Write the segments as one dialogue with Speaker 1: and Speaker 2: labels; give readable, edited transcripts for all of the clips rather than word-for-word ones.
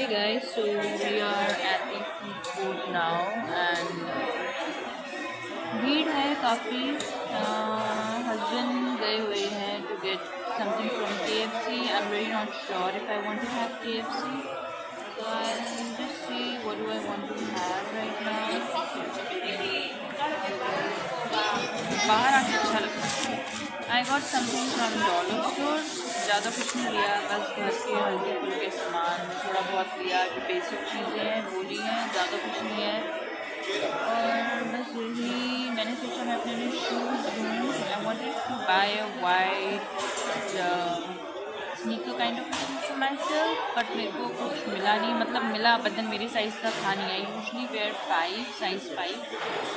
Speaker 1: Hey guys, so we are at the food court now and भीड़ है काफ़ी। Husband गए हुए हैं to get something from KFC. I'm really not sure if I want to have KFC. So I'll just see what do I want to have right now. बाहर आके अच्छा लगता है। I got something from dollar store. ज़्यादा कुछ नहीं लिया, बस घर के हल्के फुल्के सामान थोड़ा बहुत लिया, जो बेसिक चीज़ें हैं वो ली हैं, ज़्यादा कुछ नहीं है। और बस यही मैंने सोचा मैं अपने लिए शूज़ लूँ। I wanted to buy a white sneaker kind of for myself, but मेरे को कुछ मिला नहीं। मतलब मिला बट देन मेरी साइज़ का था नहीं। I usually wear 5 size 5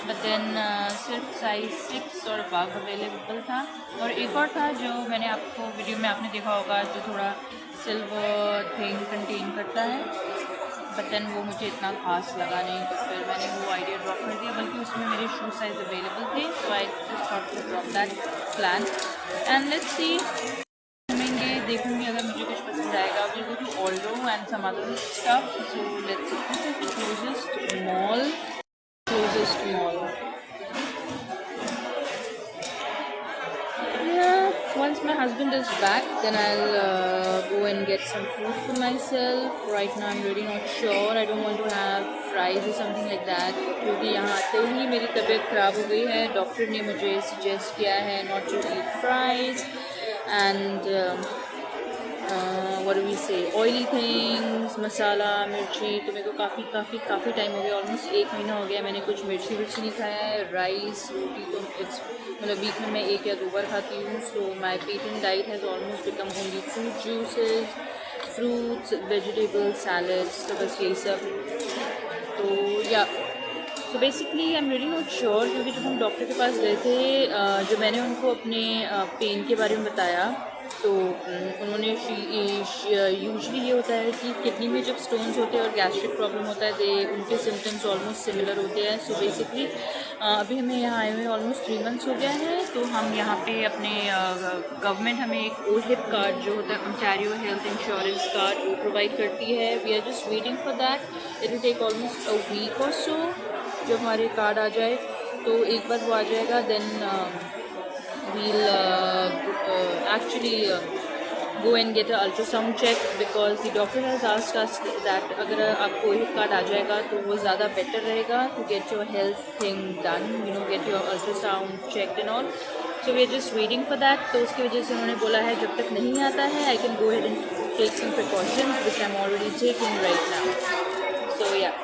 Speaker 1: but then सिर्फ साइज़ 6 और अबव अवेलेबल था। और एक और था जो मैंने आपको वीडियो में आपने देखा होगा, जो थोड़ा सिल्वर थिंग कंटेन करता है, बट देन वो मुझे इतना खास लगा नहीं, तो फिर मैंने वो आइडिया ड्रॉप कर दिया। बल्कि उसमें मेरे शू साइज़ अवेलेबल थे, so I just thought to drop that plan and let's see. देखूंगी अगर मुझे कुछ पसंद आएगा। Will go to Aldo and some other stuff, so let's see. This is the closest mall. Yeah, once my husband is back, then I'll go and get some food for myself. Right now I'm really not sure. I don't want to have fries or something like that, क्योंकि यहाँ आते ही मेरी तबीयत ख़राब हो गई है। Doctor ने मुझे सजेस्ट किया है not to eat fries and what do we say, oily things, मसाला, मिर्ची। तो मेरे को काफ़ी टाइम हो गया, ऑलमोस्ट 1 महीना हो गया मैंने कुछ मिर्ची नहीं खाया है। राइस रोटी तो मतलब वीक में मैं 1 या 2 बार खाती हूँ। So my patent diet has almost become only fruit juices, fruits, vegetables, salads, तो बस यही सब। तो या तो basically I am really not sure, क्योंकि जब हम डॉक्टर के पास गए थे, जो मैंने उनको अपने पेन के बारे में बताया, तो उन्होंने यूजली ये होता है कि किडनी में जब स्टोन्स होते हैं और गैस्ट्रिक प्रॉब्लम होता है, उनके सिम्टम्स ऑलमोस्ट सिमिलर होते हैं। सो बेसिकली अभी हमें यहाँ आए हुए ऑलमोस्ट 3 मंथ्स हो गया है। तो हम यहाँ पे अपने गवर्नमेंट हमें एक ओहिप कार्ड जो होता है, ओंटारियो हेल्थ इंश्योरेंस कार्ड, वो प्रोवाइड करती है। We are just waiting for that. It will take almost a week और सो। जब हमारे कार्ड आ जाए तो एक बार वो आ जाएगा, then we'll actually go and get an ultrasound check, because the doctor has asked us that अगर आपको ये कार्ड आ जाएगा तो वो ज़्यादा बेटर रहेगा to get your health thing done, get your ultrasound checked and all. So we are just waiting for that. तो उसकी वजह से उन्होंने बोला है जब तक नहीं आता है I can go ahead and take some precautions, which I'm already taking right now. So yeah.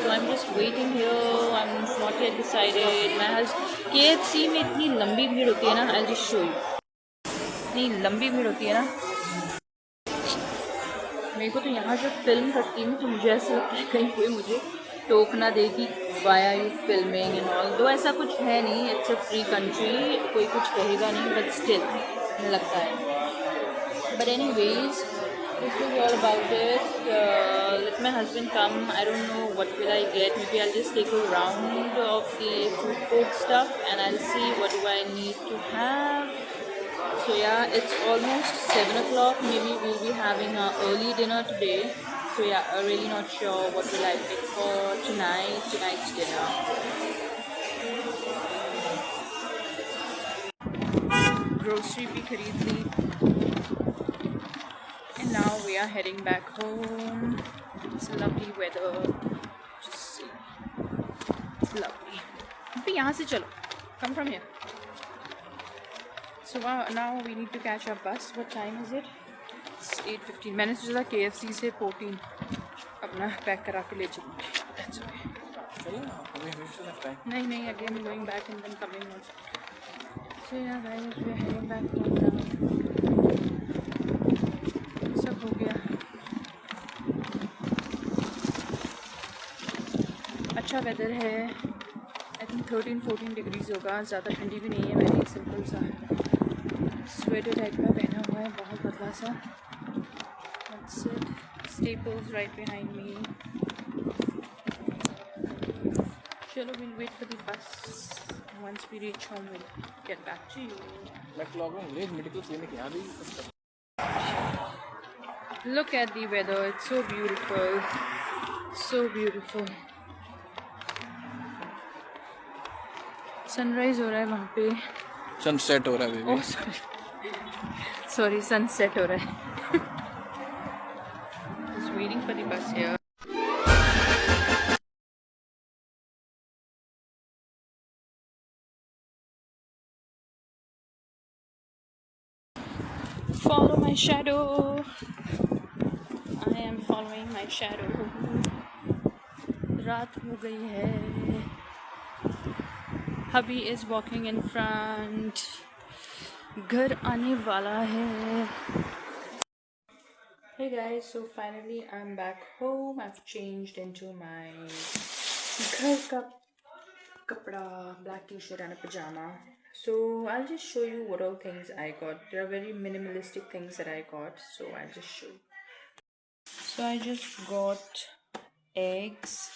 Speaker 1: So I'm just waiting here. I'm not yet decided. My husband, KFC में इतनी लंबी भीड़ होती है ना, I'll just show you. इतनी लंबी भीड़ होती है ना, मेरे को तो यहाँ जब फिल्म करती हूँ तो मुझे ऐसा लगता है कहीं कोई मुझे टोक ना देगी, why are you filming and all. दो ऐसा कुछ है नहीं, इट्स अ फ्री कंट्री, कोई कुछ कहेगा नहीं, बट स्टिल लगता है। But anyways, this is all about it. Let my husband come. I don't know what will I get. Maybe I'll just take a round of the food court stuff and I'll see what do I need to have. So yeah, it's almost 7 o'clock. Maybe we'll be having an early dinner today. So yeah, I'm really not sure what will I pick for tonight's dinner. Grocery भी खरीद ली. And now we are heading back home. It's lovely weather. Just see. It's lovely. But यहाँ से चलो. Come from here. So now we need to catch our bus. What time is it? It's 8:15. मैंने सोचा था KFC से 14 अपना pack करा के ले चलूँगी. That's okay. नहीं. Again going back and then coming also. So yeah, guys, we are heading back home now. सब हो गया. अच्छा वेदर है. आई थिंक 13-14 डिग्रीज होगा. ज़्यादा ठंडी भी नहीं है. मैंने एक सिंपल सा स्वेटर टाइप का पहना हुआ है, बहुत पतला सा. That's it. Staples right behind me. चलो, we'll wait for the bus. Once we reach home, we'll get back to you.
Speaker 2: मैं क्लॉक में मेडिकल क्लिनिक यहाँ भी
Speaker 1: Look at the weather, it's so beautiful. So beautiful. Sunrise हो रहा है वहाँ पे.
Speaker 2: सनसेट हो रहा है बेबी.
Speaker 1: ओह सॉरी सनसेट हो रहा है. Just waiting for the bus here. Follow my shadow. I am following my shadow. रात हो गई है. हबी is walking in front. घर आने वाला है. Hey guys, so finally I'm back home. I've changed into my घर का kapda, black t-shirt and a pajama. So I'll just show you what all things I got. There are very minimalistic things that I got, so I'll just show you. So I just got eggs,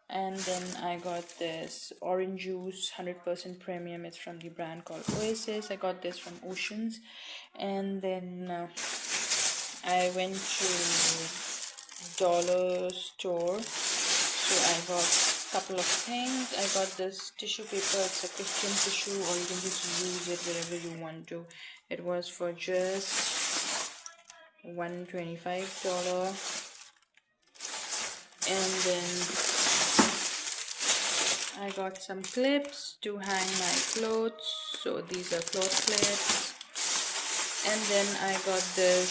Speaker 1: and then I got this orange juice, 100% premium. It's from the brand called Oasis. I got this from Oceans, and then I went to dollar store, so I got a couple of things. I got this tissue paper. It's a Christian tissue, or you can just use it wherever you want to. It was for just $125. And then I got some clips to hang my clothes. So these are cloth clips. And then I got this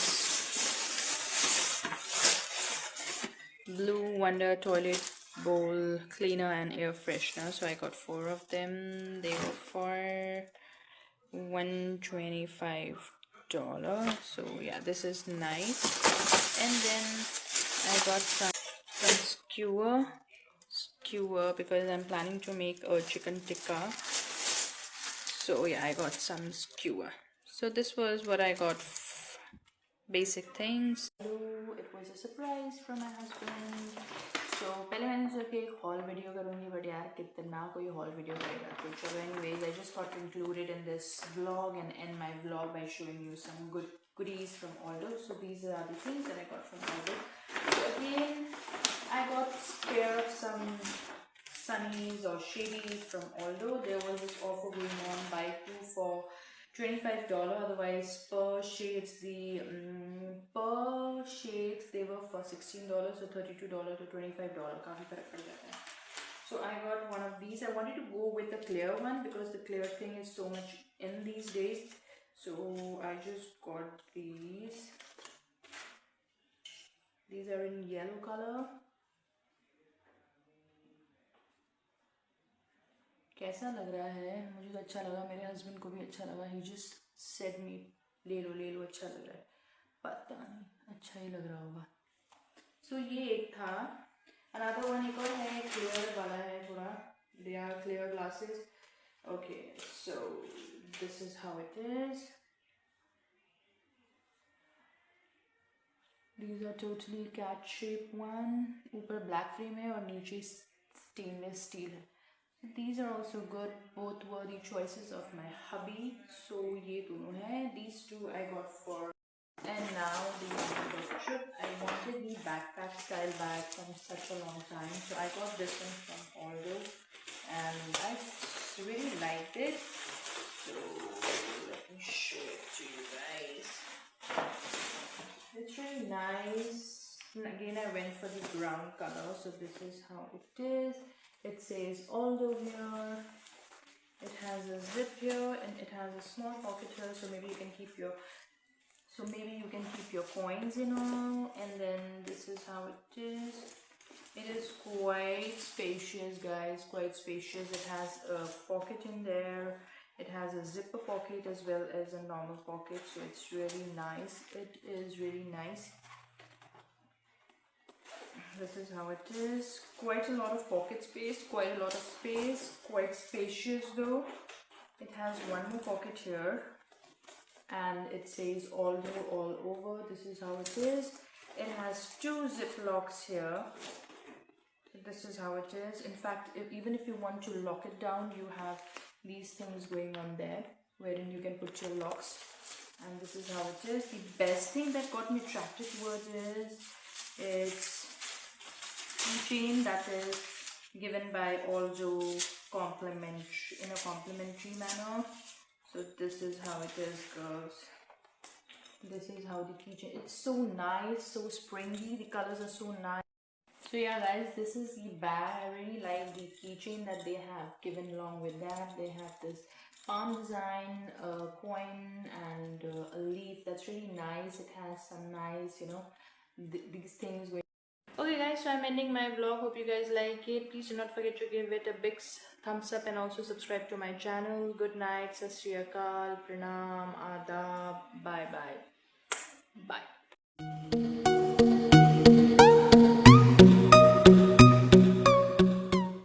Speaker 1: Blue Wonder toilet bowl cleaner and air freshener. So I got 4 of them. They were for $125. So yeah, this is nice. And then I got some skewer because I'm planning to make a chicken tikka. So yeah, I got some skewer. So this was what I got. Basic things. It was a surprise from my husband. So पहले मैंने सोचा कि एक haul video करूँगी, but यार कितना कोई haul video करेगा. तो चलो, anyways, I just thought to include it in this vlog and end my vlog by showing you some goodies from Aldo. So these are the things that I got from Aldo. So again, I got a pair of some sunnies or shadies from Aldo. There was this offer going on, buy 2 for $25. Otherwise per shades they were for $16, so $32 to $25 काफी फर्क पड़ जाता है. So I got one of these. I wanted to go with the clear one because the clear thing is so much in these days. So I just got these. These are in yellow color. कैसा लग रहा है? मुझे तो अच्छा लगा, मेरे husband को भी अच्छा लगा. He just said me ले लो अच्छा लग रहा है. पता नहीं, अच्छा ही लग रहा होगा. So ये एक था. Another one एक और है, clear वाला है थोड़ा. They are clear glasses. Okay, so this is how it is. These are totally cat shape one. ऊपर black frame है और नीचे stainless steel है. These are also good. Both were the choices of my hubby. So ये दोनों हैं. These two I got for. And now the trip. I wanted the backpack style bag from such a long time. So I got this one from Aldo, and I really liked it. So let me show it to you guys. It's really nice. And again, I went for the brown color. So this is how it is. It says Aldo here. It has a zip here and it has a small pocket here, so maybe you can keep your coins in all. And then this is how it is. It is quite spacious, guys, quite spacious. It has a pocket in there. It has a zipper pocket as well as a normal pocket, so it's really nice. It is really nice. This is how it is. Quite a lot of pocket space, quite a lot of space, quite spacious though. It has one more pocket here and it says Aldo all over. This is how it is. It has 2 zip locks here. This is how it is. In fact, even if you want to lock it down, you have these things going on there wherein you can put your locks. and this is how it is. The best thing that got me attracted towards is its keychain that is given by Aljo complimentary in a complimentary manner. So this is how it is, girls. This is how the keychain. It's so nice, so springy. The colors are so nice. So yeah, guys, this is the bag. I really like the keychain that they have given along with that. They have this palm design, a coin, and a leaf. That's really nice. It has some nice, you know, these things. Okay, guys, so I'm ending my vlog. Hope you guys like it. Please do not forget to give it a big thumbs up and also subscribe to my channel. Good night. Sat Sri Akal. Pranam. Adab. Bye bye. Bye.